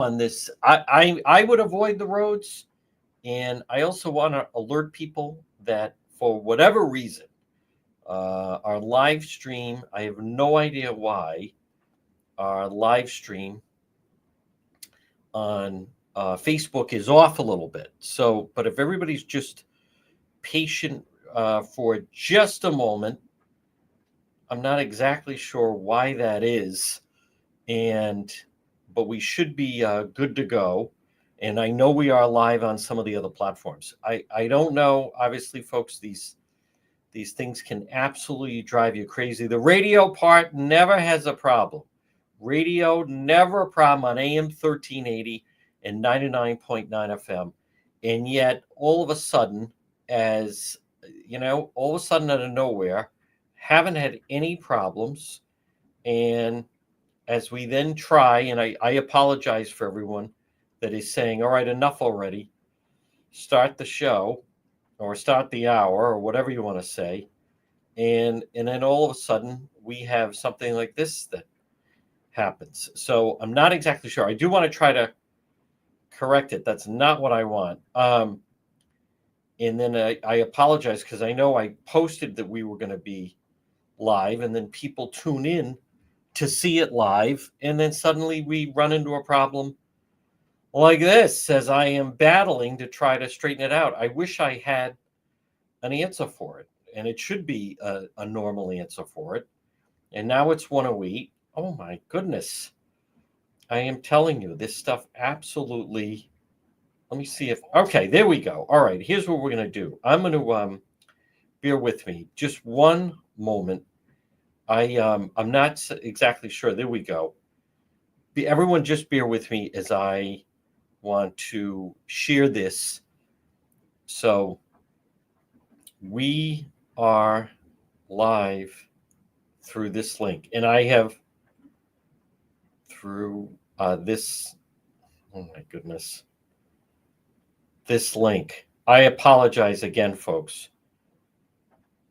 on this. I would avoid the roads, and I also want to alert people that for whatever reason, our live stream, I have no idea why, our live stream on Facebook is off a little bit. So, but if everybody's just patient for just a moment, I'm not exactly sure why that is, but we should be good to go. And I know we are live on some of the other platforms. I don't know. Obviously, folks, these things can absolutely drive you crazy. The radio part never has a problem. Radio never a problem on AM 1380 and 99.9 FM. And yet, all of a sudden, all of a sudden out of nowhere, haven't had any problems. And as we then try, and I apologize for everyone that is saying, all right, enough already, start the show or start the hour or whatever you want to say. And then all of a sudden we have something like this that happens. So I'm not exactly sure. I do want to try to correct it. That's not what I want. And then I apologize because I know I posted that we were going to be live, and then people tune in to see it live, and then suddenly we run into a problem like this as I am battling to try to straighten it out. I wish I had an answer for it, and it should be a normal answer for it. And now it's 108. Oh my goodness. I am telling you, this stuff absolutely. Let me see if. Okay, there we go. All right, here's what we're going to do. I'm going to bear with me just one moment. I'm not exactly sure. There we go. Everyone just bear with me as I want to share this. So we are live through this link, and I have through this. Oh my goodness. This link. I apologize again, folks.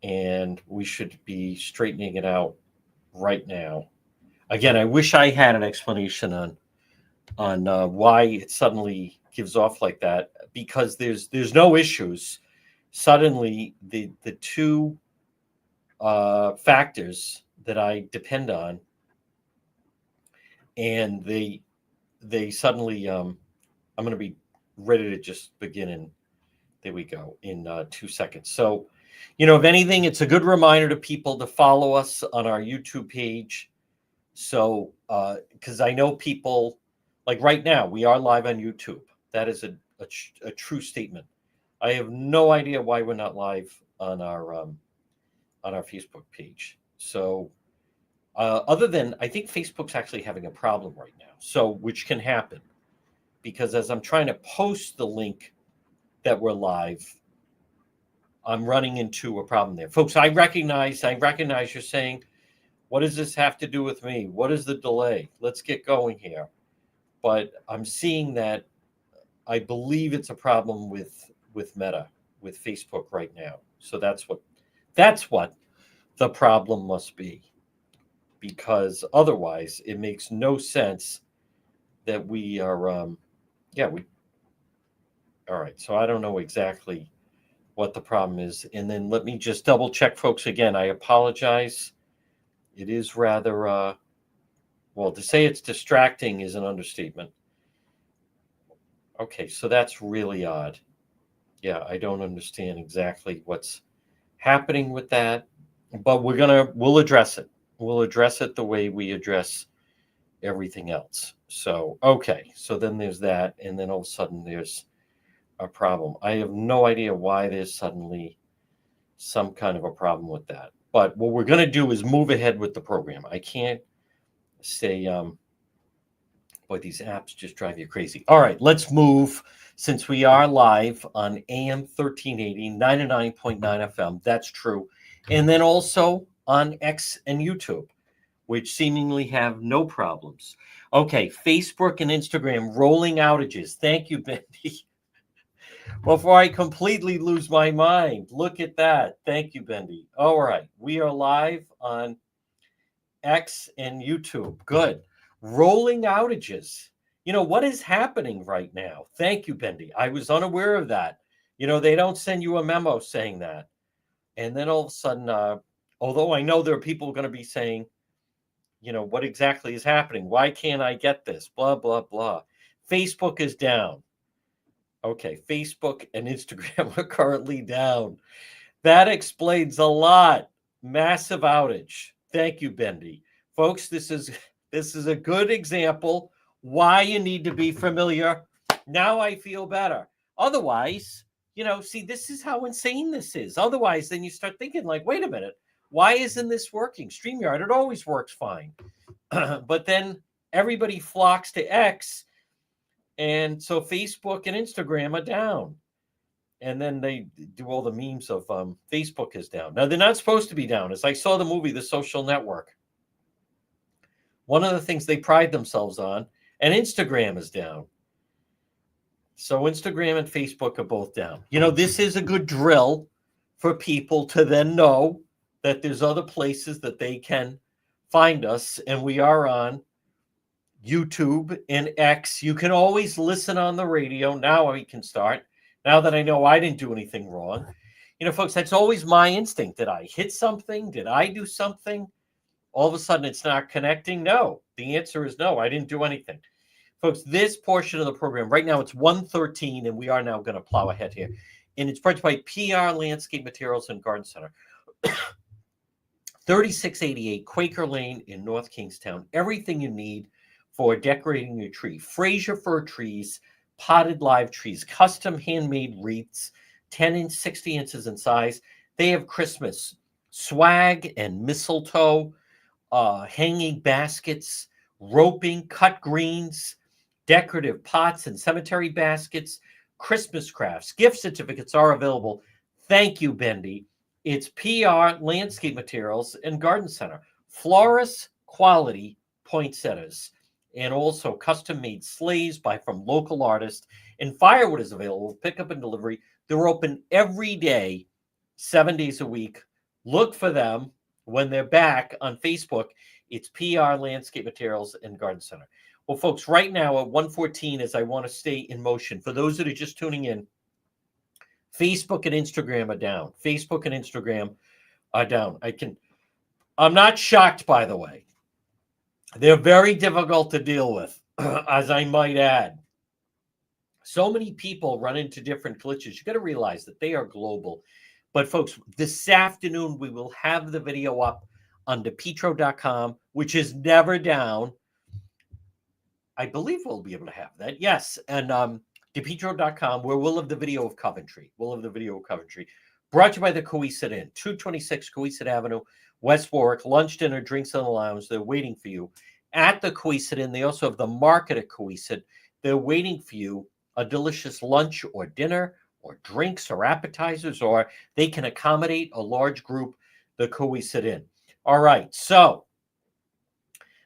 And we should be straightening it out right now. Again, I wish I had an explanation on why it suddenly gives off like that, because there's no issues. Suddenly, the two factors that I depend on, and they suddenly I'm going to be ready to just begin in. There we go, in 2 seconds. So, if anything, it's a good reminder to people to follow us on our YouTube page. So, because I know people, like right now, we are live on YouTube. That is a true statement. I have no idea why we're not live on our Facebook page. So, other than, I think Facebook's actually having a problem right now. So, which can happen, because as I'm trying to post the link that we're live, I'm running into a problem there. Folks, I recognize you're saying, what does this have to do with me? What is the delay? Let's get going here. But I'm seeing that I believe it's a problem with Meta, with Facebook right now. So that's what the problem must be. Because otherwise it makes no sense that we are all right. So I don't know exactly what the problem is. And then let me just double check, folks. Again, I apologize. It is rather, to say it's distracting is an understatement. Okay, so that's really odd. Yeah, I don't understand exactly what's happening with that, but we'll address it. We'll address it the way we address everything else. So, okay, so then there's that, and then all of a sudden there's a problem. I have no idea why there's suddenly some kind of a problem with that. But what we're going to do is move ahead with the program. I can't say, boy, these apps just drive you crazy. All right, let's move, since we are live on AM 1380, 99.9 FM. That's true. And then also on X and YouTube, which seemingly have no problems. Okay, Facebook and Instagram rolling outages. Thank you, Bendy. Before I completely lose my mind. Look at that. Thank you, Bendy. All right. We are live on X and YouTube. Good. Rolling outages. what is happening right now? Thank you, Bendy. I was unaware of that. They don't send you a memo saying that. And then all of a sudden, although I know there are people going to be saying, what exactly is happening? Why can't I get this? Blah, blah, blah. Facebook is down. Okay, Facebook and Instagram are currently down. That explains a lot. Massive outage. Thank you, Bendy. Folks, this is a good example why you need to be familiar. Now I feel better. Otherwise, see, this is how insane this is. Otherwise, then you start thinking like, wait a minute, why isn't this working? StreamYard, it always works fine. But then everybody flocks to X, and so Facebook and Instagram are down. And then they do all the memes of Facebook is down. Now, they're not supposed to be down. As I saw the movie, The Social Network, one of the things they pride themselves on, and Instagram is down. So Instagram and Facebook are both down. This is a good drill for people to then know that there's other places that they can find us. And we are on YouTube and X. You can always listen on the radio. Now we can start. Now that I know I didn't do anything wrong. Folks, that's always my instinct. Did I hit something? Did I do something? All of a sudden it's not connecting? No. The answer is no. I didn't do anything. Folks, this portion of the program, right now it's 1:13, and we are now going to plow ahead here. And it's brought by PR Landscape Materials and Garden Center. 3688 Quaker Lane in North Kingstown. Everything you need for decorating your tree. Fraser fir trees, potted live trees, custom handmade wreaths, 10 inch, 60 inches in size. They have Christmas swag and mistletoe, hanging baskets, roping, cut greens, decorative pots and cemetery baskets, Christmas crafts, gift certificates are available. Thank you, Bendy. It's PR Landscape Materials and Garden Center. Florist quality poinsettias, and also custom-made sleighs from local artists. And firewood is available, pickup and delivery. They're open every day, 7 days a week. Look for them when they're back on Facebook. It's PR Landscape Materials and Garden Center. Well, folks, right now at 1:14, as I want to stay in motion, for those that are just tuning in, Facebook and Instagram are down. Facebook and Instagram are down. I'm not shocked, by the way. They're very difficult to deal with, as I might add. So many people run into different glitches. You got to realize that they are global. But folks, this afternoon, we will have the video up on DePietro.com, which is never down. I believe we'll be able to have that. Yes. And DePietro.com, where we'll have the video of Coventry. Brought to you by the Coesit Inn, 226 Coesit Avenue, West Warwick. Lunch, dinner, drinks in the lounge. They're waiting for you at the Coesit Inn. They also have the market at Coesit. They're waiting for you, a delicious lunch or dinner or drinks or appetizers, or they can accommodate a large group, the Coesit Inn. All right, so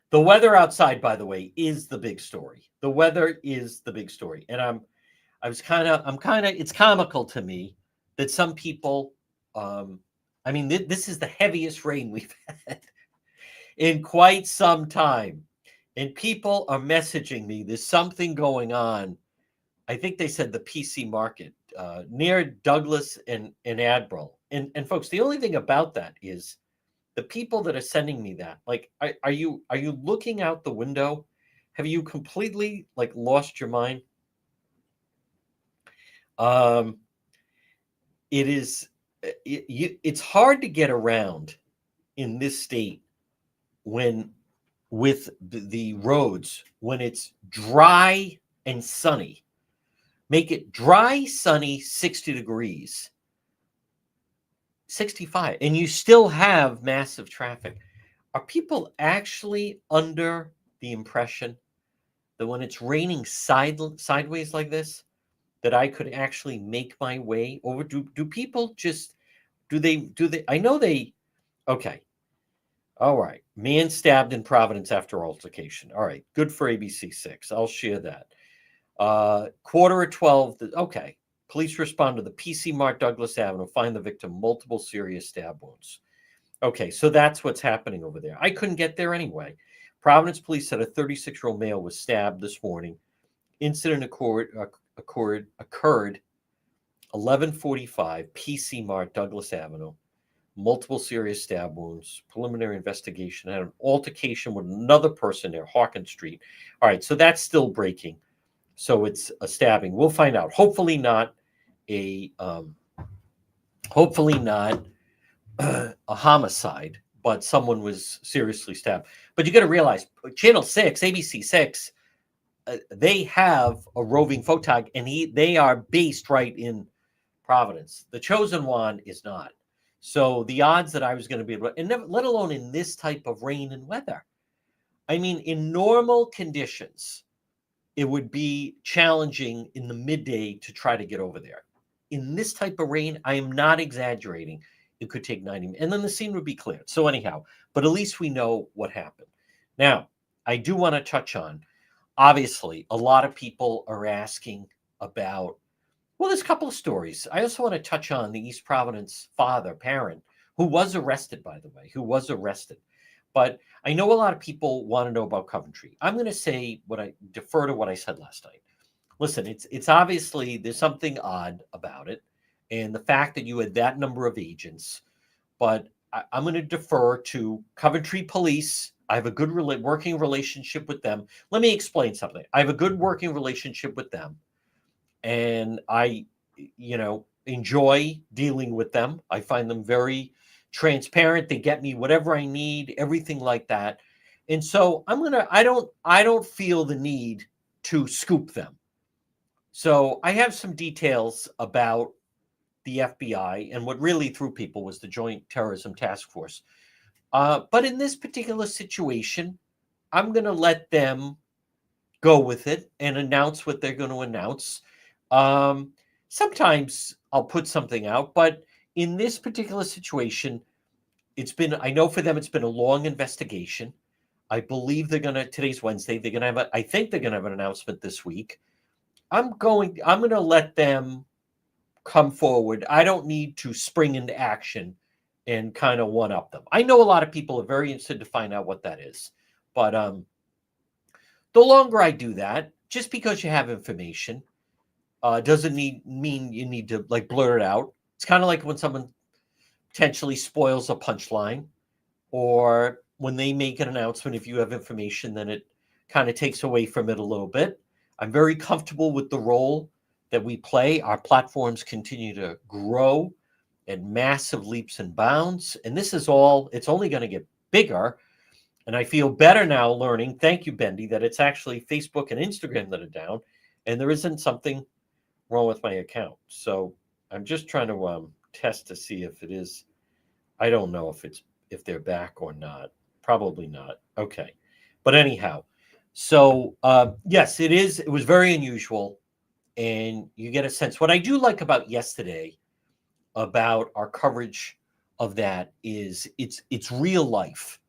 the weather outside, by the way, is the big story. The weather is the big story. And it's comical to me that some people, this is the heaviest rain we've had in quite some time. And people are messaging me, there's something going on. I think they said the PC market near Douglas and Admiral. And folks, the only thing about that is the people that are sending me that, like, are you looking out the window? Have you completely lost your mind? It's hard to get around in this state with the roads when it's dry and sunny. Make it dry, sunny, 60 degrees, 65, and you still have massive traffic. Are people actually under the impression that when it's raining sideways like this, that I could actually make my way over? Do people just, do they, I know they, okay. All right. Man stabbed in Providence after altercation. All right. Good for ABC6. I'll share that. 11:45. Okay. Police respond to the PC Mart Douglas Avenue, find the victim, multiple serious stab wounds. Okay. So that's what's happening over there. I couldn't get there anyway. Providence police said a 36-year-old male was stabbed this morning Incident occurred 11:45 PC Mart, Douglas Avenue. Multiple serious stab wounds. Preliminary investigation had an altercation with another person near Hawkins Street. All right, so that's still breaking. So it's a stabbing. We'll find out. Hopefully not a hopefully not a homicide, but someone was seriously stabbed. But you got to realize, Channel 6, ABC 6, they have a roving photog, and they are based right in Providence. The Chosen One is not. So the odds that I was going to be able to, and never, let alone in this type of rain and weather. I mean, in normal conditions, it would be challenging in the midday to try to get over there. In this type of rain, I am not exaggerating. It could take 90 minutes, and then the scene would be cleared. So anyhow, but at least we know what happened. Now, I do want to touch on, obviously, a lot of people are asking about, well, there's a couple of stories. I also want to touch on the East Providence parent, who was arrested, by the way, But I know a lot of people want to know about Coventry. I'm going to defer to what I said last night. Listen, it's obviously there's something odd about it, and the fact that you had that number of agents. But I'm going to defer to Coventry Police. I have a good working relationship with them. Let me explain something. I have a good working relationship with them, and I, enjoy dealing with them. I find them very transparent. They get me whatever I need, everything like that. And so I don't feel the need to scoop them. So I have some details about the FBI, and what really threw people was the Joint Terrorism Task Force. But in this particular situation, I'm going to let them go with it and announce what they're going to announce. Sometimes I'll put something out, but in this particular situation, I know for them, it's been a long investigation. I believe today's Wednesday, I think they're going to have an announcement this week. I'm going to let them come forward. I don't need to spring into action and kind of one up them. I know a lot of people are very interested to find out what that is, but the longer I do that, just because you have information, doesn't mean you need to blurt it out. It's kind of like when someone potentially spoils a punchline, or when they make an announcement, if you have information, then it kind of takes away from it a little bit. I'm very comfortable with the role that we play. Our platforms continue to grow at massive leaps and bounds. And it's only going to get bigger. And I feel better now learning, thank you, Bendy, that it's actually Facebook and Instagram that are down, and there isn't something wrong with my account. So I'm just trying to test to see if it is. I don't know if they're back or not. Probably not. Okay. But anyhow, so yes, it is. It was very unusual, and you get a sense. What I do like about yesterday, about our coverage of that, is it's real life.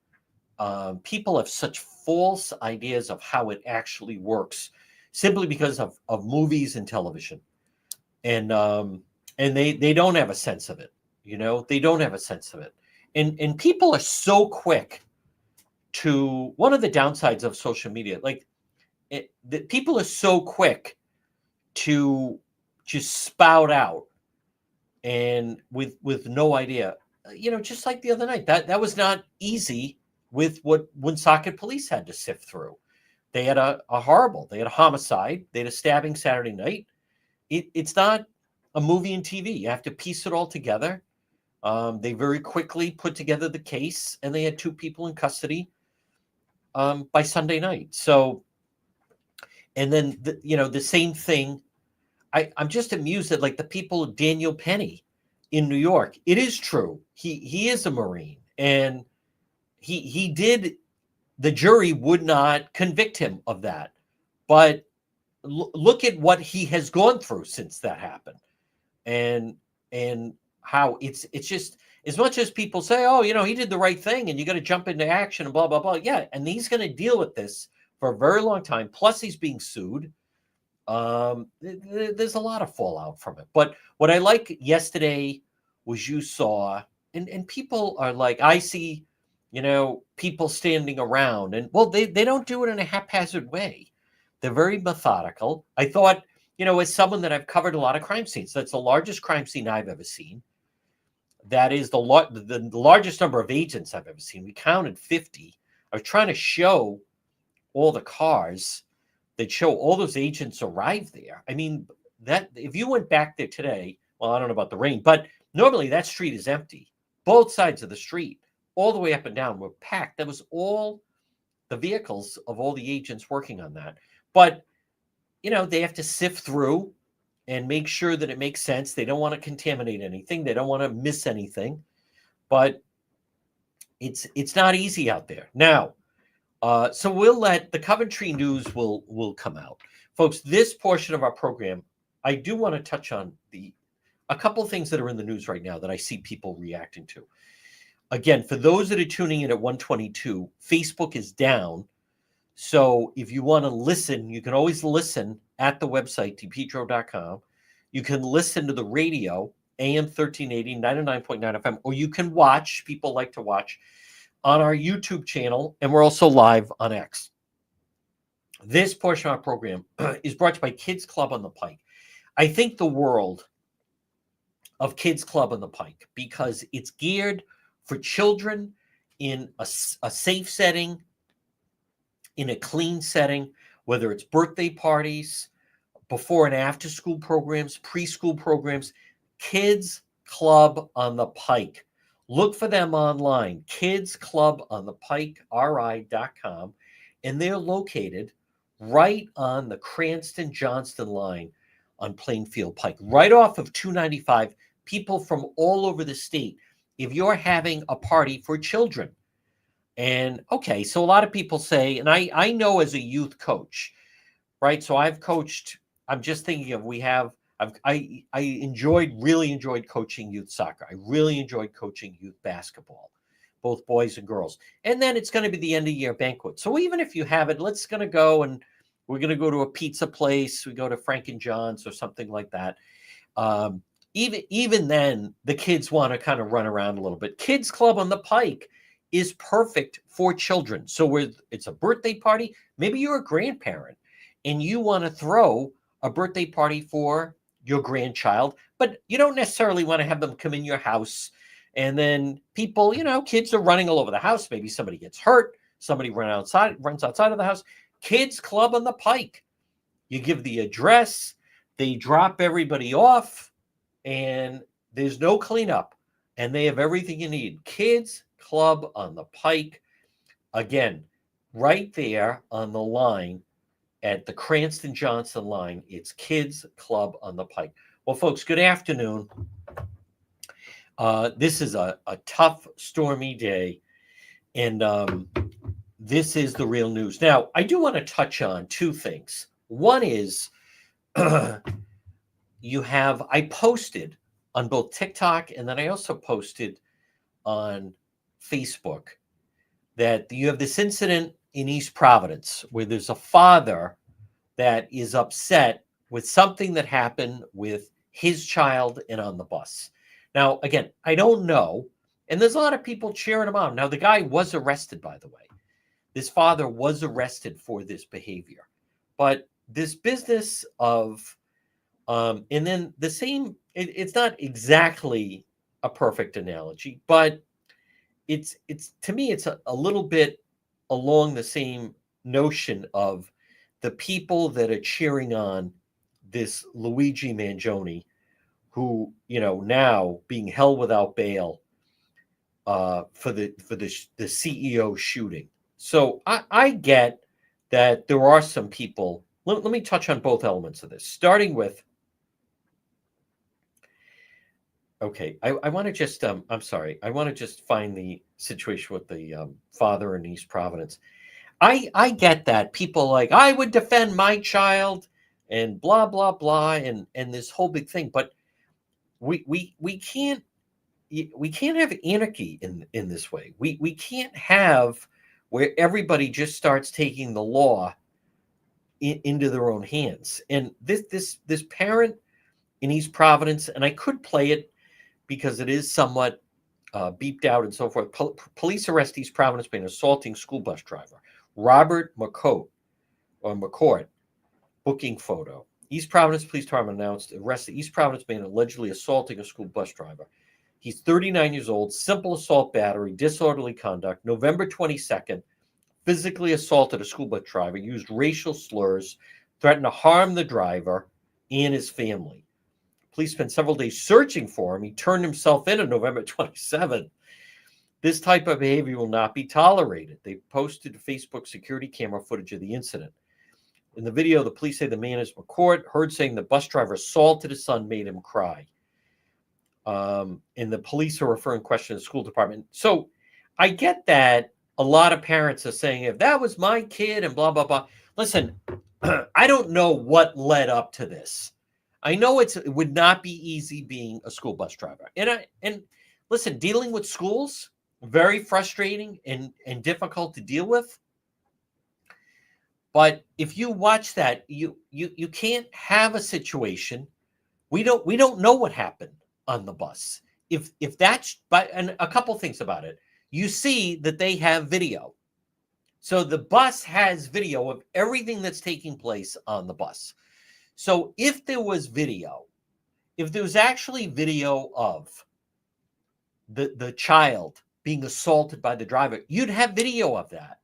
People have such false ideas of how it actually works, simply because of movies and television, and they don't have a sense of it. They don't have a sense of it, and people are so quick to. One of the downsides of social media, that people are so quick to just spout out, and with no idea. Just like the other night, that was not easy with what Woonsocket police had to sift through. They had a homicide. They had a stabbing Saturday night. It's not a movie and TV. You have to piece it all together. They very quickly put together the case, and they had 2 people in custody by Sunday night. So, and then the same thing. I'm just amused at the people, Daniel Penny in New York. It is true. He is a Marine, and he did. The jury would not convict him of that, but look at what he has gone through since that happened, and how it's just, as much as people say, oh, he did the right thing, and you got to jump into action and blah blah blah. Yeah, and he's going to deal with this for a very long time. Plus, he's being sued. There's a lot of fallout from it. But what I like yesterday was you saw, and people are I see, people standing around, and well, they don't do it in a haphazard way. They're very methodical. I thought, as someone that I've covered a lot of crime scenes, that's the largest crime scene I've ever seen. That is the largest number of agents I've ever seen. We counted 50. I was trying to show all the cars that show all those agents arrive there. I mean, that if you went back there today, well, I don't know about the rain, but normally that street is empty. Both sides of the street, all the way up and down, were packed. That was all the vehicles of all the agents working on that. But, they have to sift through and make sure that it makes sense. They don't want to contaminate anything. They don't want to miss anything. But it's not easy out there. Now, so we'll let the Coventry news will come out. Folks, this portion of our program, I do want to touch on a couple of things that are in the news right now that I see people reacting to. Again, for those that are tuning in at 1:22, Facebook is down. So if you want to listen, you can always listen at the website, dpetro.com. You can listen to the radio, AM 1380, 99.9 FM, or you can watch, people like to watch, on our YouTube channel, and we're also live on X. This portion of our program is brought to you by Kids Club on the Pike. I think the world of Kids Club on the Pike because it's geared for children in a safe setting, in a clean setting, whether it's birthday parties, before and after school programs, preschool programs. Kids Club on the Pike. Look for them online, Kids Club on the Pike, ri.com, and they're located right on the Cranston-Johnston line on Plainfield Pike, right off of 295. People from all over the state, if you're having a party for children. And okay, so a lot of people say, and I know as a youth coach, right? So I've coached, I'm just thinking of, I really enjoyed coaching youth soccer. I really enjoyed coaching youth basketball, both boys and girls. And then it's going to be the end of year banquet. So even if you have it, we're going to go to a pizza place. We go to Frank and John's or something like that. Even then, the kids want to kind of run around a little bit. Kids Club on the Pike is perfect for children. So it's a birthday party. Maybe you're a grandparent and you want to throw a birthday party for your grandchild, but you don't necessarily want to have them come in your house. And then people, kids are running all over the house. Maybe somebody gets hurt. Somebody runs outside of the house. Kids Club on the Pike. You give the address. They drop everybody off. And there's no cleanup. And they have everything you need. Kids Club on the Pike. Again, right there on the line at the Cranston-Johnston line. It's Kids Club on the Pike. Well, folks, good afternoon. This is a tough, stormy day. And this is the real news. Now, I do want to touch on two things. One is I posted on both TikTok and then I also posted on Facebook that you have this incident in East Providence where there's a father that is upset with something that happened with his child and on the bus. Now, again, I don't know. And there's a lot of people cheering him on. Now, the guy was arrested, by the way. This father was arrested for this behavior. But this business of, and then the same, it's not exactly a perfect analogy, but it's to me, it's a little bit along the same notion of the people that are cheering on this Luigi Mangione, who, now being held without bail for the CEO shooting. So I get that there are some people. Let me touch on both elements of this, starting with. Okay, I want to just, I'm sorry. I want to just find the situation with the father in East Providence. I get that. People like, I would defend my child and blah, blah, blah, and this whole big thing. But we can't have anarchy in this way. We can't have where everybody just starts taking the law into their own hands. And this parent in East Providence, and I could play it because it is somewhat beeped out and so forth. Police arrest East Providence man assaulting school bus driver Robert McCourt. Booking photo. East Providence Police Department announced arrest the East Providence man allegedly assaulting a school bus driver. He's 39 years old, simple assault battery, disorderly conduct, November 22nd, physically assaulted a school bus driver, used racial slurs, threatened to harm the driver and his family. Police spent several days searching for him. He turned himself in on November 27th. This type of behavior will not be tolerated. They posted Facebook security camera footage of the incident. In the video, the police say the man is McCourt, heard saying the bus driver assaulted his son, made him cry. And the police are referring questions to the school department. So I get that a lot of parents are saying, if that was my kid and blah, blah, blah. Listen, I don't know what led up to this. I know it would not be easy being a school bus driver. And listen, dealing with schools, very frustrating and difficult to deal with. But if you watch that, you can't have a situation. We don't know what happened on the bus. If that's, but and a couple things about it. You see that they have video. So the bus has video of everything that's taking place on the bus. So if there was video, if there was actually video of the child being assaulted by the driver, you'd have video of that.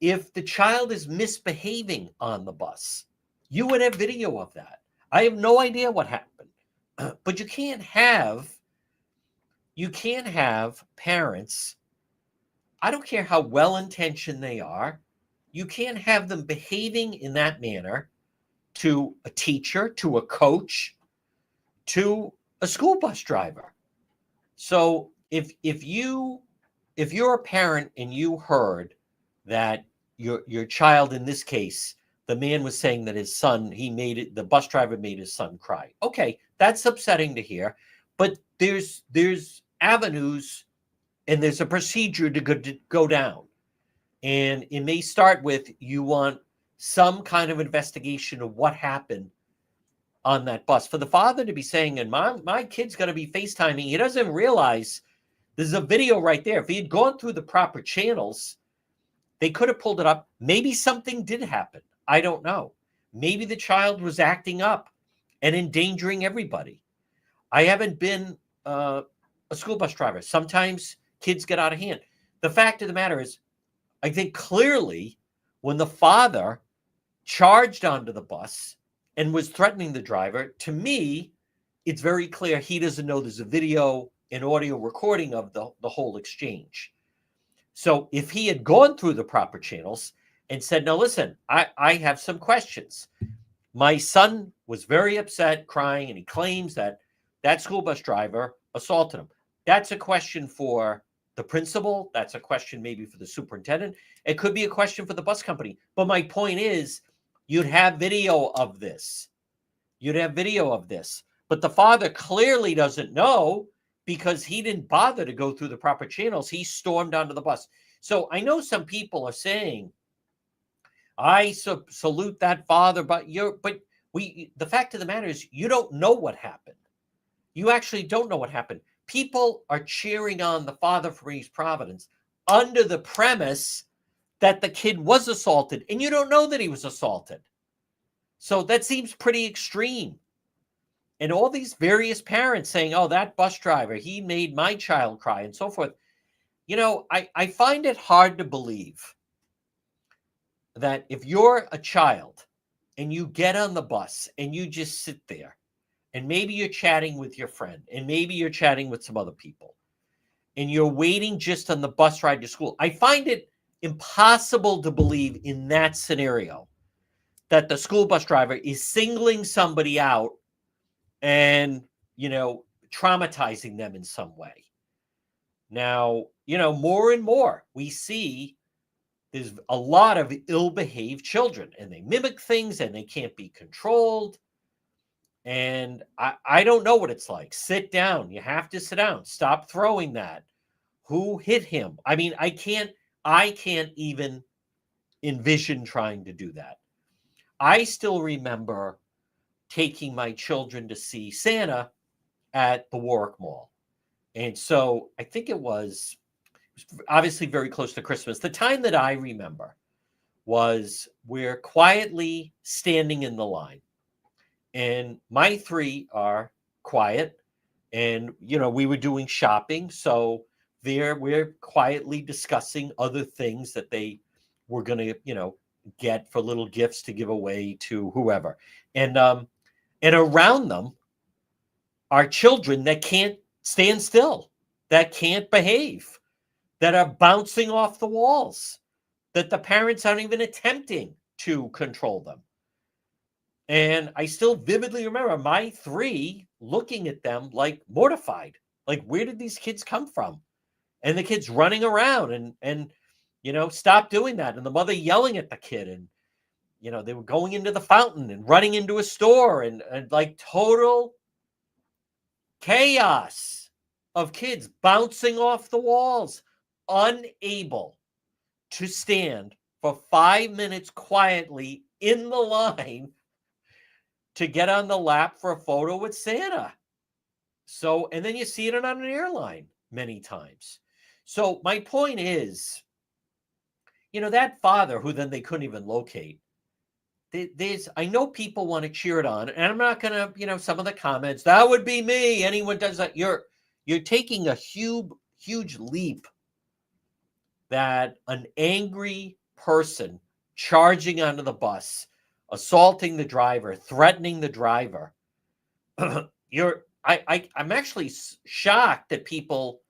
If the child is misbehaving on the bus, you would have video of that. I have no idea what happened, but you can't have parents, I don't care how well-intentioned they are, you can't have them behaving in that manner to a teacher, to a coach, to a school bus driver. So if you're a parent and you heard that your child, in this case, the man was saying that his son, the bus driver made his son cry. Okay, that's upsetting to hear, but there's avenues and there's a procedure to go down. And it may start with, you want some kind of investigation of what happened on that bus. For the father to be saying, and my kid's going to be FaceTiming, he doesn't realize there's a video right there. If he had gone through the proper channels, they could have pulled it up. Maybe something did happen. I don't know. Maybe the child was acting up and endangering everybody. I haven't been a school bus driver. Sometimes kids get out of hand. The fact of the matter is, I think clearly when the father charged onto the bus and was threatening the driver, to me, it's very clear he doesn't know there's a video and audio recording of the whole exchange. So if he had gone through the proper channels and said, no, listen, I have some questions. My son was very upset, crying, and he claims that school bus driver assaulted him. That's a question for the principal. That's a question maybe for the superintendent. It could be a question for the bus company. But my point is, you'd have video of this. You'd have video of this. But the father clearly doesn't know, because he didn't bother to go through the proper channels. He stormed onto the bus. So I know some people are saying, I salute that father, but the fact of the matter is, you don't know what happened. You actually don't know what happened. People are cheering on the father from East Providence under the premise that the kid was assaulted, and you don't know that he was assaulted. So that seems pretty extreme. And all these various parents saying, oh, that bus driver, he made my child cry, and so forth. You know, I find it hard to believe that if you're a child and you get on the bus and you just sit there, and maybe you're chatting with your friend, and maybe you're chatting with some other people, and you're waiting just on the bus ride to school. I find it impossible to believe in that scenario that the school bus driver is singling somebody out and, traumatizing them in some way. Now, more and more we see there's a lot of ill-behaved children, and they mimic things and they can't be controlled. And I don't know what it's like. Sit down. You have to sit down. Stop throwing that. Who hit him? I mean, I can't even envision trying to do that. I still remember taking my children to see Santa at the Warwick Mall. And so I think it was obviously very close to Christmas. The time that I remember was we're quietly standing in the line. And my three are quiet. And, we were doing shopping. So there we're quietly discussing other things that they were going to, get for little gifts to give away to whoever. And around them are children that can't stand still, that can't behave, that are bouncing off the walls, that the parents aren't even attempting to control them. And I still vividly remember my three looking at them like mortified. Like, where did these kids come from? And the kids running around and stop doing that. And the mother yelling at the kid. And, they were going into the fountain and running into a store and like total chaos of kids bouncing off the walls, unable to stand for 5 minutes quietly in the line to get on the lap for a photo with Santa. So, and then you see it on an airline many times. So my point is, that father who then they couldn't even locate, I know people want to cheer it on, and I'm not going to, some of the comments, that would be me. Anyone does that. You're taking a huge leap that an angry person charging onto the bus, assaulting the driver, threatening the driver. I'm actually shocked that people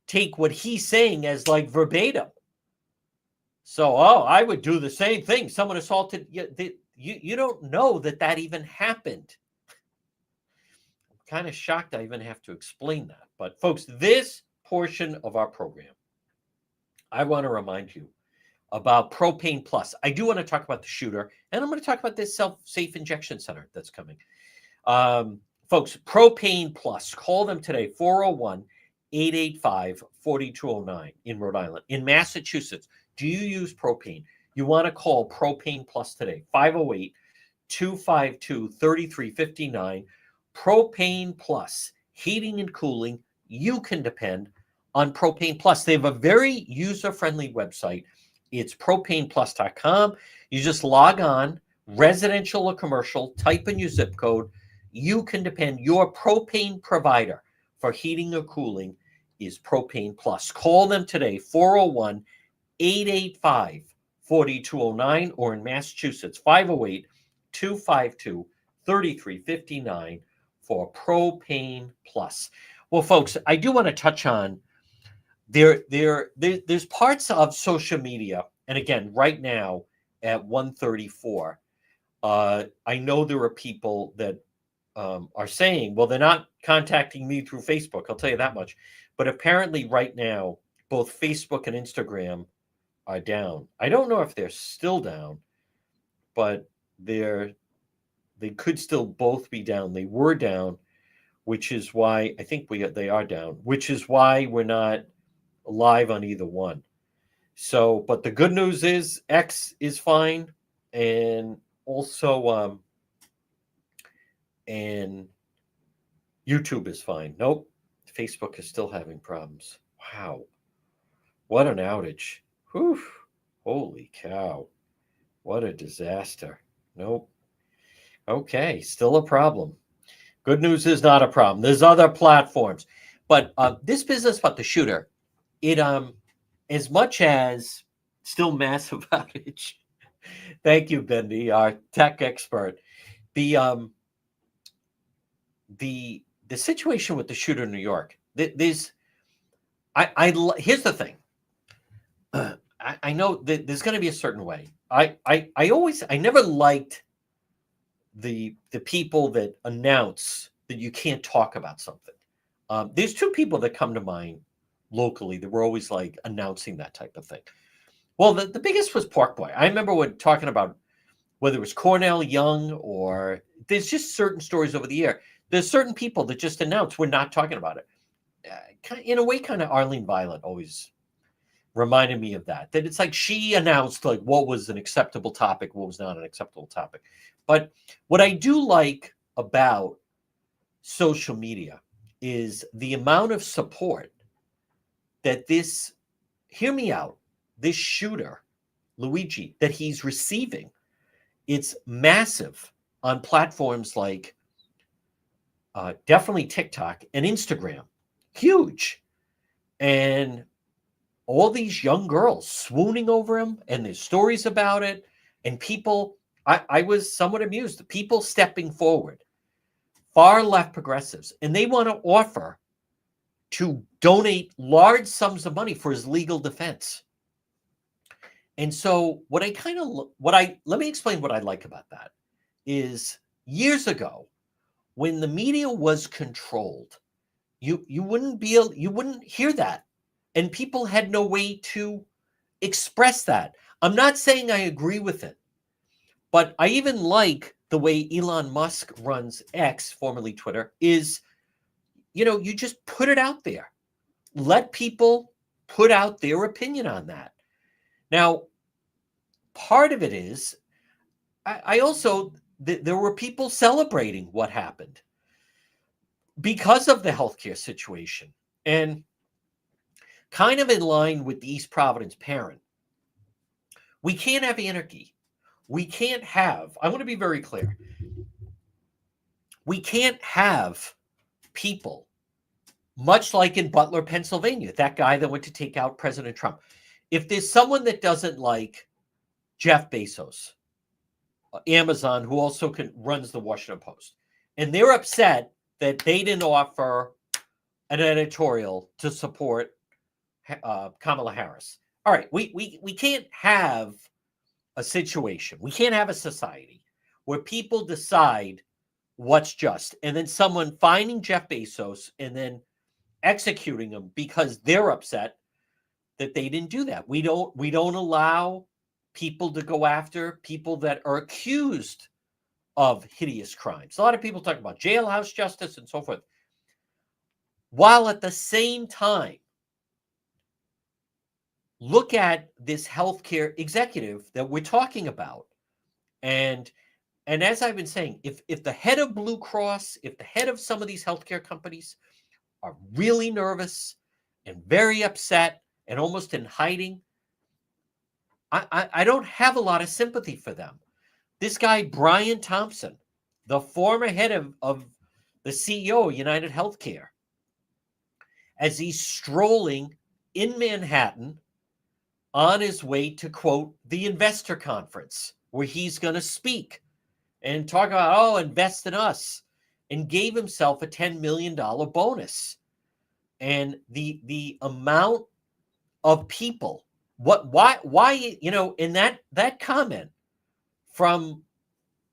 take what he's saying as like verbatim. So, I would do the same thing. Someone assaulted you. You don't know that even happened. I'm kind of shocked I even have to explain that. But folks, this portion of our program, I want to remind you about Propane Plus. I do want to talk about the shooter, and I'm going to talk about this safe injection center that's coming. Folks, Propane Plus, call them today, 401-885-4209 in Rhode Island. In Massachusetts, do you use propane? You want to call Propane Plus today, 508-252-3359. Propane Plus, heating and cooling. You can depend on Propane Plus. They have a very user-friendly website. It's propaneplus.com. You just log on, residential or commercial, type in your zip code. You can depend. Your propane provider for heating or cooling is Propane Plus. Call them today, 401-885-4209, or in Massachusetts, 508-252-3359 for Propane Plus. Well, folks, I do want to touch on there's parts of social media, and again, right now at 1:34, I know there are people that are saying, well, they're not contacting me through Facebook. I'll tell you that much. But apparently right now, both Facebook and Instagram are down. I don't know if they're still down, but they could still both be down. They were down, which is why I think they are down, which is why we're not live on either one. So, but the good news is X is fine, and also and YouTube is fine. Nope, Facebook is still having problems. Wow, what an outage! Whew. Holy cow, what a disaster. Nope. Okay, still a problem. Good news is not a problem. There's other platforms, but this business about the shooter, it as much as still massive outage. Thank you, Bendy, our tech expert. The situation with the shooter in New York. Here's the thing. I know that there's going to be a certain way. I never liked the people that announce that you can't talk about something. There's two people that come to mind locally that were always like announcing that type of thing. Well, the biggest was Pork Boy. I remember talking about whether it was Cornell Young, or there's just certain stories over the year. There's certain people that just announce we're not talking about it. In a way, kind of Arlene Violet always reminded me of that. That it's like she announced like what was an acceptable topic, what was not an acceptable topic. But what I do like about social media is the amount of support that this, hear me out, this shooter Luigi, that he's receiving. It's massive on platforms like definitely TikTok and Instagram. Huge. And all these young girls swooning over him, and there's stories about it. And people, I was somewhat amused. The people stepping forward, far left progressives, and they want to offer to donate large sums of money for his legal defense. And so let me explain what I like about that is years ago, when the media was controlled, you wouldn't hear that. And people had no way to express that. I'm not saying I agree with it, but I even like the way Elon Musk runs X, formerly Twitter, is, you just put it out there. Let people put out their opinion on that. Now, part of it is, I also, there were people celebrating what happened because of the healthcare situation. And kind of in line with the East Providence parent, we can't have anarchy. We can't have, I want to be very clear, we can't have people, much like in Butler, Pennsylvania, that guy that went to take out President Trump. If there's someone that doesn't like Jeff Bezos, Amazon, who also runs the Washington Post, and they're upset that they didn't offer an editorial to support Kamala Harris. All right, we can't have a situation. We can't have a society where people decide what's just, and then someone finding Jeff Bezos and then executing him because they're upset that they didn't do that. We don't allow people to go after people that are accused of hideous crimes. A lot of people talk about jailhouse justice and so forth, while at the same time, look at this healthcare executive that we're talking about. And as I've been saying, if the head of Blue Cross, if the head of some of these healthcare companies are really nervous and very upset and almost in hiding, I don't have a lot of sympathy for them. This guy, Brian Thompson, the former head of the CEO of United Healthcare, as he's strolling in Manhattan on his way to, quote, the investor conference, where he's going to speak and talk about, invest in us, and gave himself a $10 million bonus. And the amount of people, why, in that comment from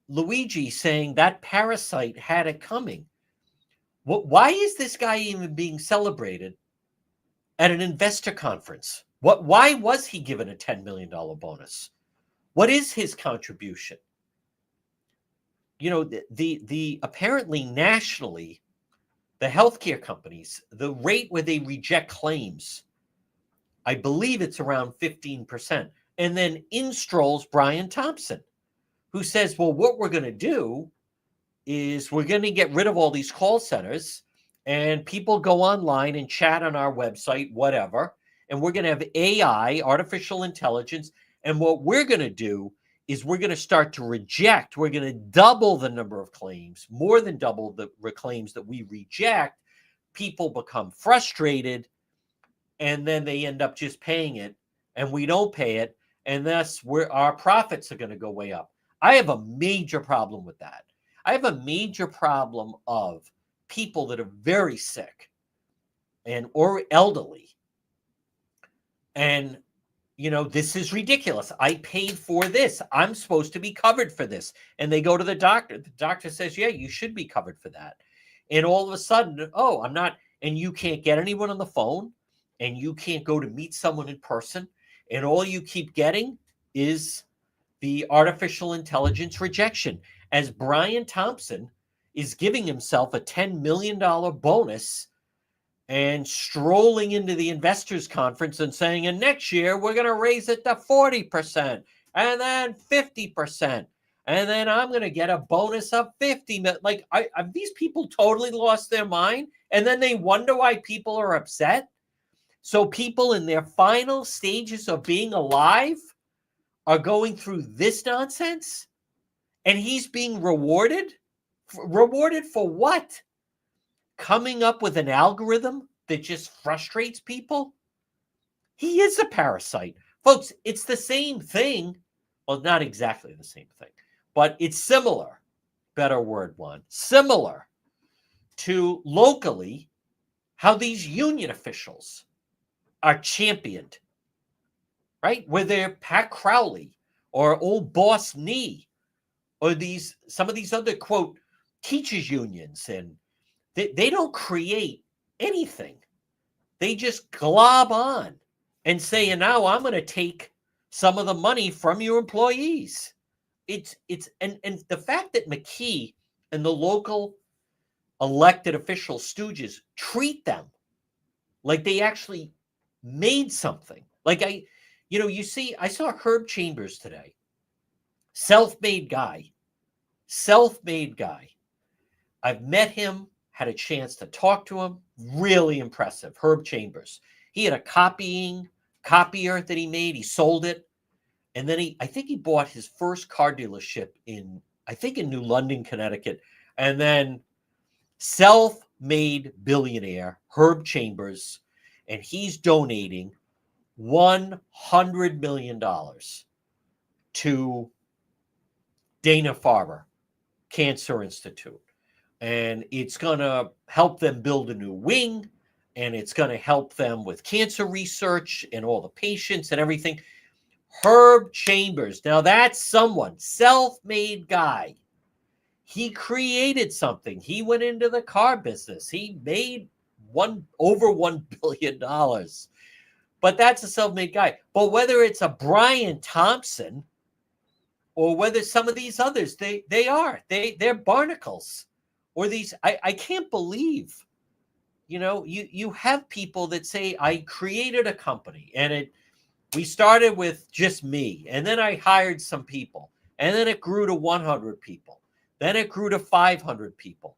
Luigi saying that parasite had it coming, why is this guy even being celebrated at an investor conference? Why was he given a $10 million bonus? What is his contribution? The apparently nationally, the healthcare companies, the rate where they reject claims, I believe it's around 15%. And then in strolls Brian Thompson, who says, well, what we're going to do is we're going to get rid of all these call centers, and people go online and chat on our website, whatever. And we're going to have AI, artificial intelligence. And what we're going to do is we're going to start to reject. We're going to double the number of claims, more than double the claims that we reject. People become frustrated, and then they end up just paying it, and we don't pay it. And thus our profits are going to go way up. I have a major problem with that. I have a major problem of people that are very sick or elderly. And, this is ridiculous. I paid for this. I'm supposed to be covered for this. And they go to the doctor. The doctor says, yeah, you should be covered for that. And all of a sudden, I'm not. And you can't get anyone on the phone, and you can't go to meet someone in person. And all you keep getting is the artificial intelligence rejection, as Brian Thompson is giving himself a $10 million bonus and strolling into the investors conference and saying, and next year we're going to raise it to 40% and then 50%. And then I'm going to get a bonus of 50 million. Like, have these people totally lost their mind? And then they wonder why people are upset. So people in their final stages of being alive are going through this nonsense, and he's being rewarded? Rewarded for what? Coming up with an algorithm that just frustrates people? He is a parasite. Folks, it's the same thing. Well, not exactly the same thing, but it's similar. Better word, Juan. Similar to locally how these union officials are championed, right? Whether Pat Crowley or old Boss Nee or some of these other, quote, teachers unions, and they don't create anything. They just glob on and say, and now I'm going to take some of the money from your employees. And the fact that McKee and the local elected official stooges treat them like they actually made something. Like you see, I saw Herb Chambers today. Self-made guy. I've met him, had a chance to talk to him. Really impressive. Herb Chambers. He had a copier that he made. He sold it. And then I think he bought his first car dealership in New London, Connecticut. And then self-made billionaire, Herb Chambers, and he's donating $100 million to Dana-Farber Cancer Institute. And it's going to help them build a new wing, and it's going to help them with cancer research and all the patients and everything. Herb Chambers. Now that's someone, self-made guy. He created something. He went into the car business. He made over $1 billion. But that's a self-made guy. But whether it's a Brian Thompson or whether some of these others, they're barnacles. Or these, I can't believe, you have people that say, I created a company and we started with just me, and then I hired some people, and then it grew to 100 people. Then it grew to 500 people.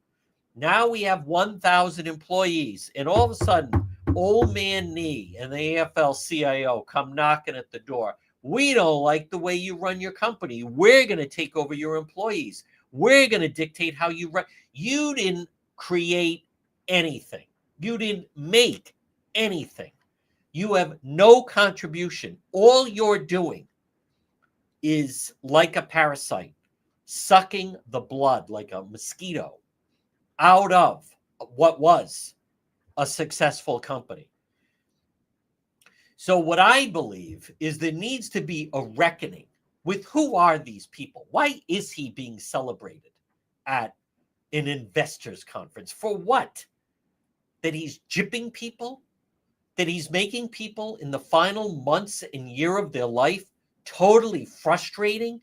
Now we have 1,000 employees, and all of a sudden, old man Nee and the AFL-CIO come knocking at the door. We don't like the way you run your company. We're going to take over your employees. We're going to dictate how you run. You didn't create anything. You didn't make anything. You have no contribution. All you're doing is like a parasite, sucking the blood like a mosquito out of what was a successful company. So what I believe is there needs to be a reckoning with who are these people? Why is he being celebrated at an investors conference? For what? That he's gypping people? That he's making people in the final months and year of their life totally frustrating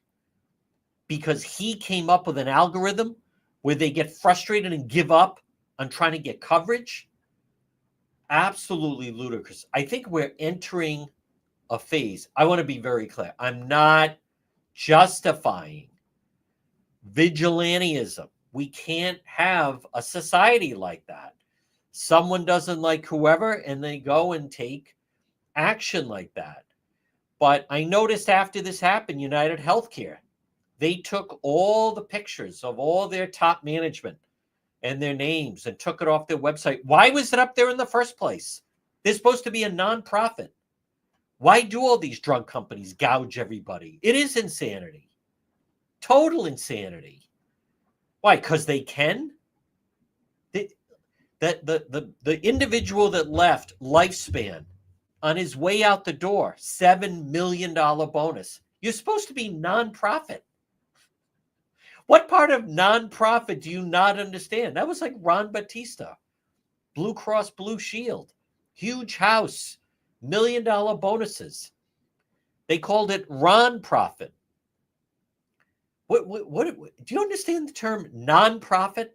because he came up with an algorithm where they get frustrated and give up on trying to get coverage? Absolutely ludicrous. I think we're entering a phase. I want to be very clear. I'm not justifying vigilantism. We can't have a society like that. Someone doesn't like whoever, and they go and take action like that. But I noticed after this happened, United Healthcare, they took all the pictures of all their top management and their names and took it off their website. Why was it up there in the first place? They're supposed to be a nonprofit. Why do all these drug companies gouge everybody? It is insanity. Total insanity. Why? Because they can? The individual that left Lifespan on his way out the door, $7 million bonus. You're supposed to be nonprofit. What part of nonprofit do you not understand? That was like Ron Batista, Blue Cross Blue Shield, huge house, $1 million bonuses. They called it Ron Profit. What do you understand the term nonprofit?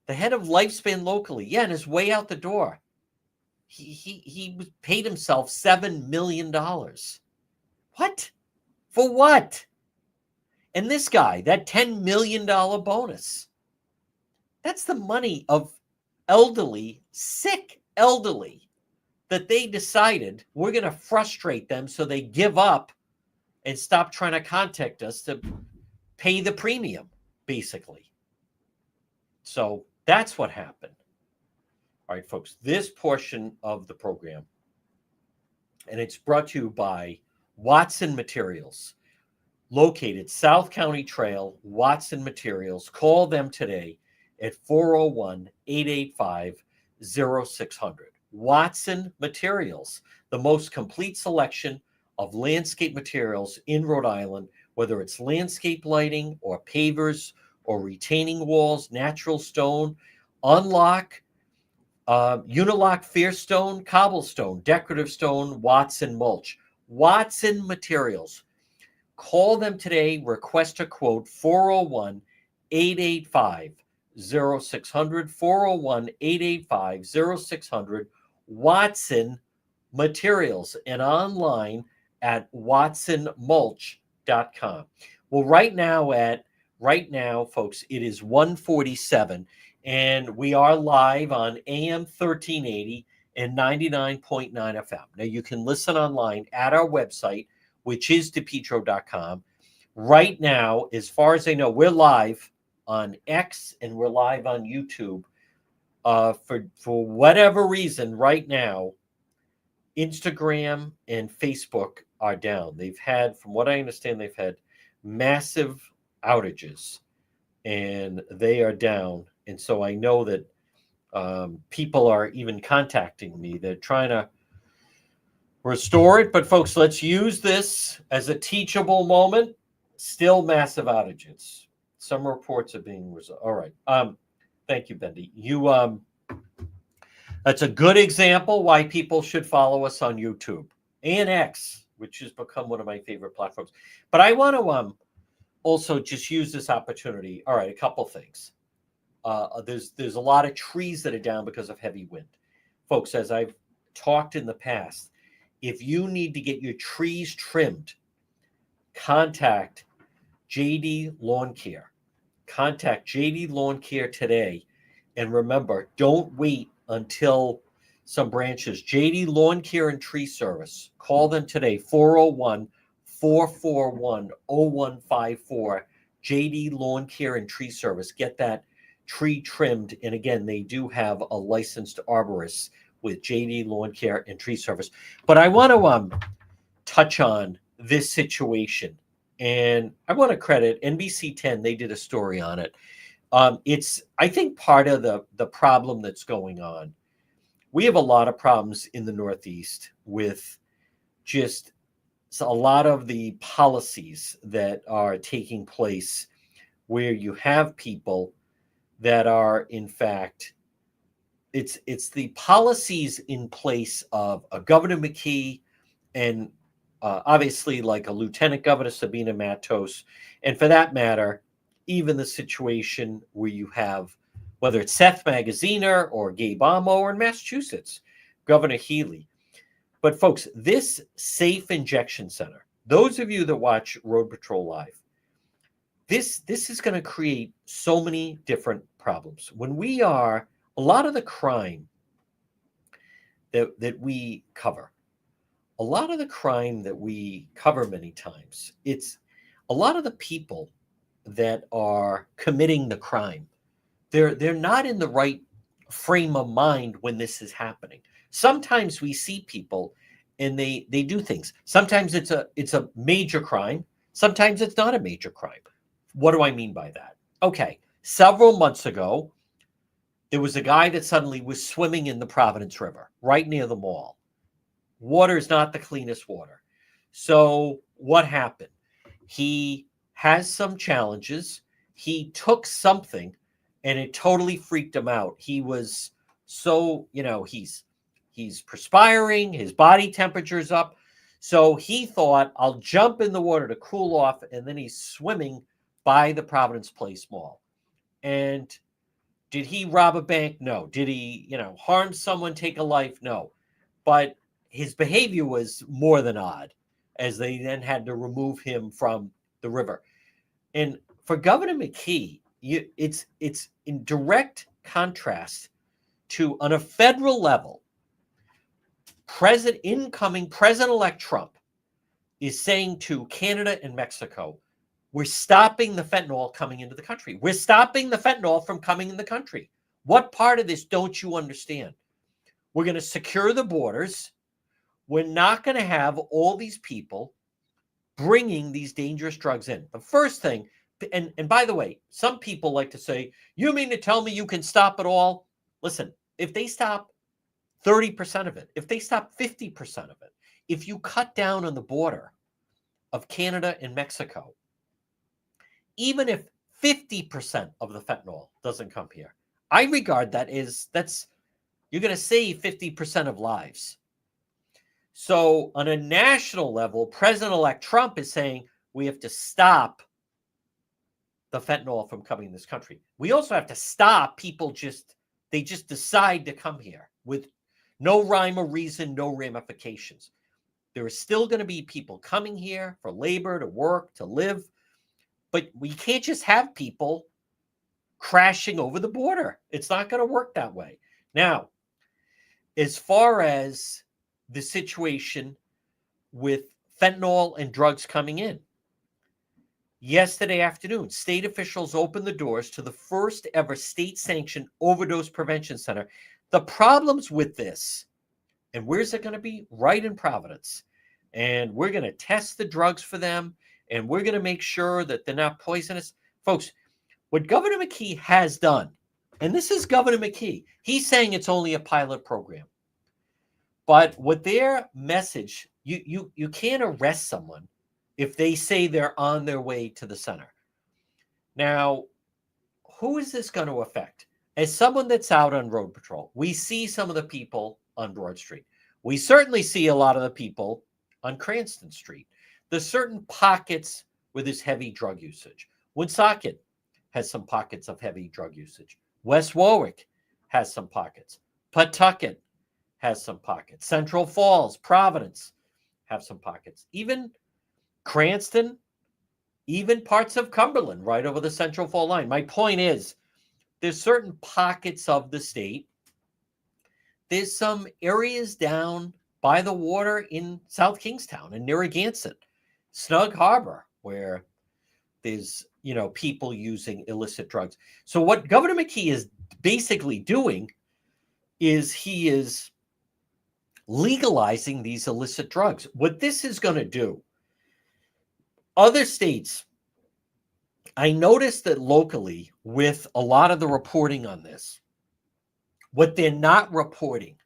The head of Lifespan locally, yeah, on his way out the door, he paid himself $7 million. What? For what? And this guy, that $10 million bonus, that's the money of sick elderly, that they decided we're going to frustrate them so they give up and stop trying to contact us to pay the premium, basically. So that's what happened. All right, folks, this portion of the program, and it's brought to you by Watson Materials, located South County Trail, Watson Materials. Call them today at 401-885-0600. Watson Materials, the most complete selection of landscape materials in Rhode Island, whether it's landscape lighting or pavers or retaining walls, natural stone, unlock, unilock, fierce stone, cobblestone, decorative stone, Watson mulch. Watson Materials. Call them today. Request a quote. 401-885-0600. 401-885-0600. Watson Materials, and online at watsonmulch.com. Well, right now, folks, it is 1:47, and we are live on AM 1380 and 99.9 FM. Now, you can listen online at our website, which is depetro.com. Right now, as far as I know, we're live on X and we're live on YouTube. For whatever reason, right now, Instagram and Facebook are down. They've had, from what I understand, they've had massive outages, and they are down. And so I know that people are even contacting me. They're trying to restore it. But folks, let's use this as a teachable moment. Still massive outages. Some reports are being resolved. All right. Thank you, Bendy. That's a good example why people should follow us on YouTube and X, which has become one of my favorite platforms. But I want to also just use this opportunity. All right, a couple things. There's a lot of trees that are down because of heavy wind. Folks, as I've talked in the past, if you need to get your trees trimmed, contact JD Lawn Care. Contact JD Lawn Care today. And remember, don't wait until some branches. JD Lawn Care and Tree Service. Call them today, 401-441-0154. JD Lawn Care and Tree Service. Get that tree trimmed. And again, they do have a licensed arborist with JD Lawn Care and Tree Service. But I want to touch on this situation. And I want to credit NBC 10. They did a story on it. It's, I think, part of the problem that's going on. We have a lot of problems in the Northeast with just a lot of the policies that are taking place where you have people that are, in fact, it's the policies in place of a Governor McKee and obviously like a Lieutenant Governor Sabina Matos, and for that matter, even the situation where you have, whether it's Seth Magaziner or Gabe Amo, or in Massachusetts, Governor Healy. But folks, this safe injection center, those of you that watch Road Patrol Live, this is going to create so many different problems. When we are, a lot of the crime that we cover, many times, it's a lot of the people that are committing the crime. They're not in the right frame of mind when this is happening. Sometimes we see people and they do things. Sometimes it's a major crime. Sometimes it's not a major crime. What do I mean by that? Okay, several months ago, there was a guy that suddenly was swimming in the Providence River right near the mall. Water is not the cleanest water. So what happened? He has some challenges. He took something and it totally freaked him out. He was so, he's perspiring, his body temperature's up. So he thought, I'll jump in the water to cool off, and then he's swimming by the Providence Place Mall. And did he rob a bank? No. Did he, harm someone, take a life? No. But his behavior was more than odd, as they then had to remove him from the river. And for Governor McKee, it's in direct contrast to, on a federal level, incoming President-elect Trump is saying to Canada and Mexico, we're stopping the fentanyl coming into the country. We're stopping the fentanyl from coming in the country. What part of this don't you understand? We're going to secure the borders. We're not going to have all these people bringing these dangerous drugs in. The first thing, and by the way, some people like to say, you mean to tell me you can stop it all? Listen, if they stop 30% of it, if they stop 50% of it, if you cut down on the border of Canada and Mexico, even if 50% of the fentanyl doesn't come here, I regard that as you're going to save 50% of lives. So on a national level, President-elect Trump is saying we have to stop the fentanyl from coming in this country. We also have to stop people they just decide to come here with no rhyme or reason, no ramifications. There are still going to be people coming here for labor, to work, to live, but we can't just have people crashing over the border. It's not going to work that way. Now, as far as the situation with fentanyl and drugs coming in, yesterday afternoon, state officials opened the doors to the first ever state-sanctioned overdose prevention center. The problems with this, and where's it going to be? Right in Providence. And we're going to test the drugs for them, and we're going to make sure that they're not poisonous. Folks, what Governor McKee has done, and this is Governor McKee, he's saying it's only a pilot program. But with their message, you can't arrest someone if they say they're on their way to the center. Now, who is this going to affect? As someone that's out on road patrol, we see some of the people on Broad Street. We certainly see a lot of the people on Cranston Street. There's certain pockets where there's heavy drug usage. Woonsocket has some pockets of heavy drug usage. West Warwick has some pockets. Pawtucket has some pockets. Central Falls, Providence have some pockets. Even Cranston, even parts of Cumberland, right over the Central Fall line. My point is, there's certain pockets of the state. There's some areas down by the water in South Kingstown and Narragansett, Snug Harbor, where there's, people using illicit drugs. So what Governor McKee is basically doing is he is legalizing these illicit drugs. What this is going to do, other states, I noticed that locally with a lot of the reporting on this, what they're not reporting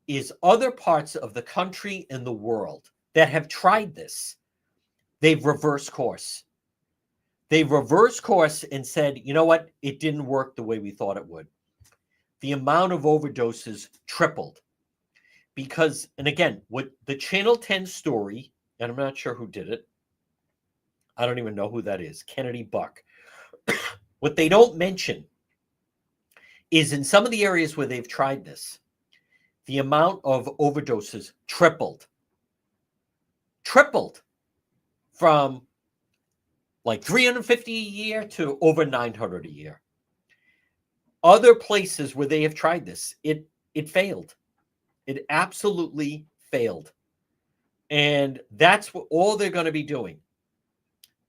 is other parts of the country and the world that have tried this. They've reversed course. They've reversed course and said, you know what? It didn't work the way we thought it would. The amount of overdoses tripled. Because, and again, what the Channel 10 story, and I'm not sure who did it. I don't even know who that is. Kennedy Buck. What they don't mention is in some of the areas where they've tried this, the amount of overdoses tripled. Tripled from like 350 a year to over 900 a year. Other places where they have tried this, it failed. It absolutely failed. And that's what all they're going to be doing.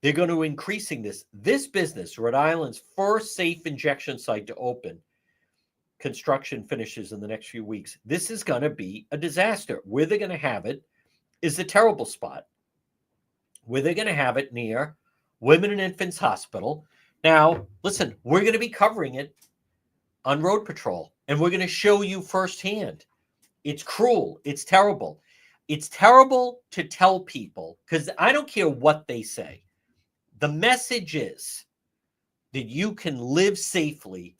They're going to increasing this. This business, Rhode Island's first safe injection site to open, construction finishes in the next few weeks. This is going to be a disaster. Where they're going to have it is a terrible spot. Where they're going to have it near Women and Infants Hospital. Now, listen, we're going to be covering it on Road Patrol, and we're going to show you firsthand. It's cruel. It's terrible. It's terrible to tell people, because I don't care what they say. The message is that you can live safely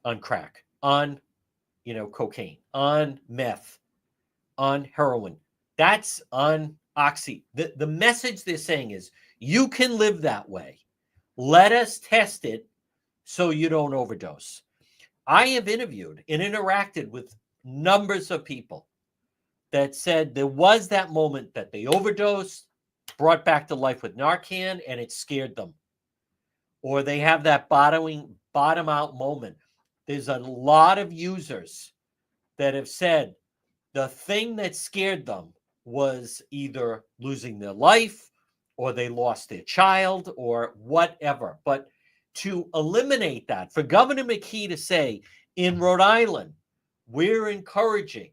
on crack, on, cocaine, on meth, on heroin. That's on oxy. The message they're saying is you can live that way. Let us test it so you don't overdose. I have interviewed and interacted with numbers of people that said there was that moment that they overdosed, brought back to life with Narcan, and it scared them. Or they have that bottom out moment. There's a lot of users that have said the thing that scared them was either losing their life or they lost their child or whatever. But to eliminate that, for Governor McKee to say, in Rhode Island, we're encouraging,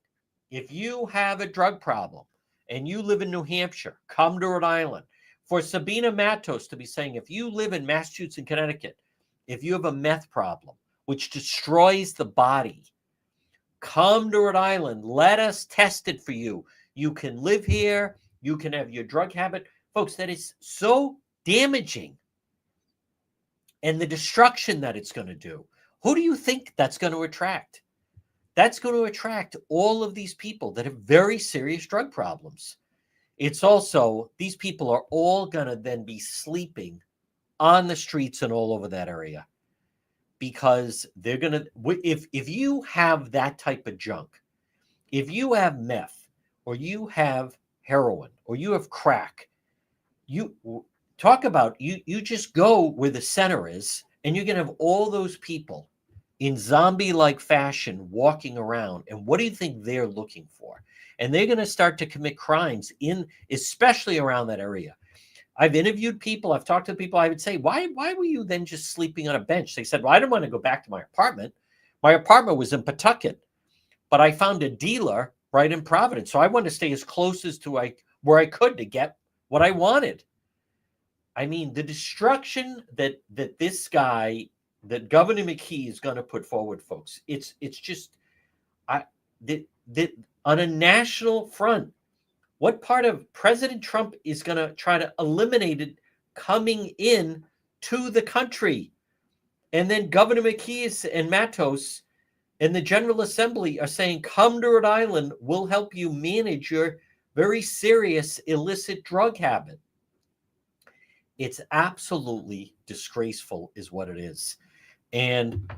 if you have a drug problem and you live in New Hampshire, come to Rhode Island. For Sabina Matos to be saying, if you live in Massachusetts and Connecticut, if you have a meth problem, which destroys the body, come to Rhode Island. Let us test it for you. You can live here. You can have your drug habit. Folks, that is so damaging. And the destruction that it's going to do. Who do you think that's going to attract? That's going to attract all of these people that have very serious drug problems. It's also, these people are all going to then be sleeping on the streets and all over that area, because they're going to, if you have that type of junk, if you have meth or you have heroin or you have crack, you talk about, you just go where the center is and you're going to have all those people in zombie-like fashion walking around. And what do you think they're looking for? And they're going to start to commit crimes especially around that area. I've interviewed people. I've talked to people. I would say, why were you then just sleeping on a bench? They said, well, I didn't want to go back to my apartment. My apartment was in Pawtucket, but I found a dealer right in Providence. So I wanted to stay as close as to where I could to get what I wanted. I mean, the destruction that this guy, that Governor McKee is going to put forward, folks, it's just, on a national front, what part of President Trump is going to try to eliminate it coming in to the country? And then Governor McKee and Matos and the General Assembly are saying, come to Rhode Island, we'll help you manage your very serious illicit drug habit. It's absolutely disgraceful is what it is. And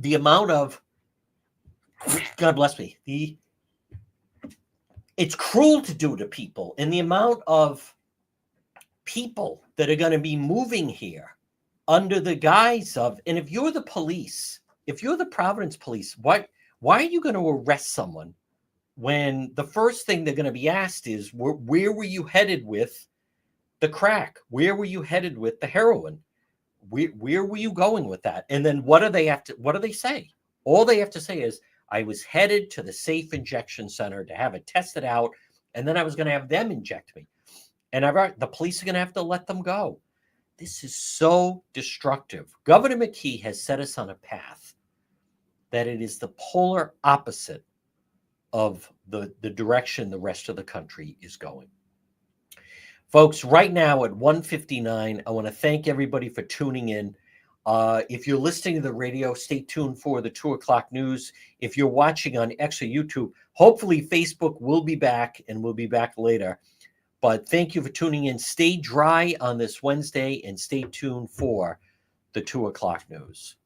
the amount of, God bless me, it's cruel to do to people, and the amount of people that are going to be moving here under the guise of, and if you're the police, if you're the Providence police, why are you going to arrest someone when the first thing they're going to be asked is, where were you headed with the crack? Where were you headed with the heroin? Where were you going with that? And then what do they say? All they have to say is, I was headed to the safe injection center to have it tested out, and then I was going to have them inject me. And the police are going to have to let them go. This is so destructive. Governor McKee has set us on a path that it is the polar opposite of the direction the rest of the country is going. Folks, right now at 1:59, I want to thank everybody for tuning in. If you're listening to the radio, stay tuned for the 2 o'clock news. If you're watching on extra YouTube, hopefully Facebook will be back, and we'll be back later. But thank you for tuning in. Stay dry on this Wednesday and stay tuned for the 2 o'clock news.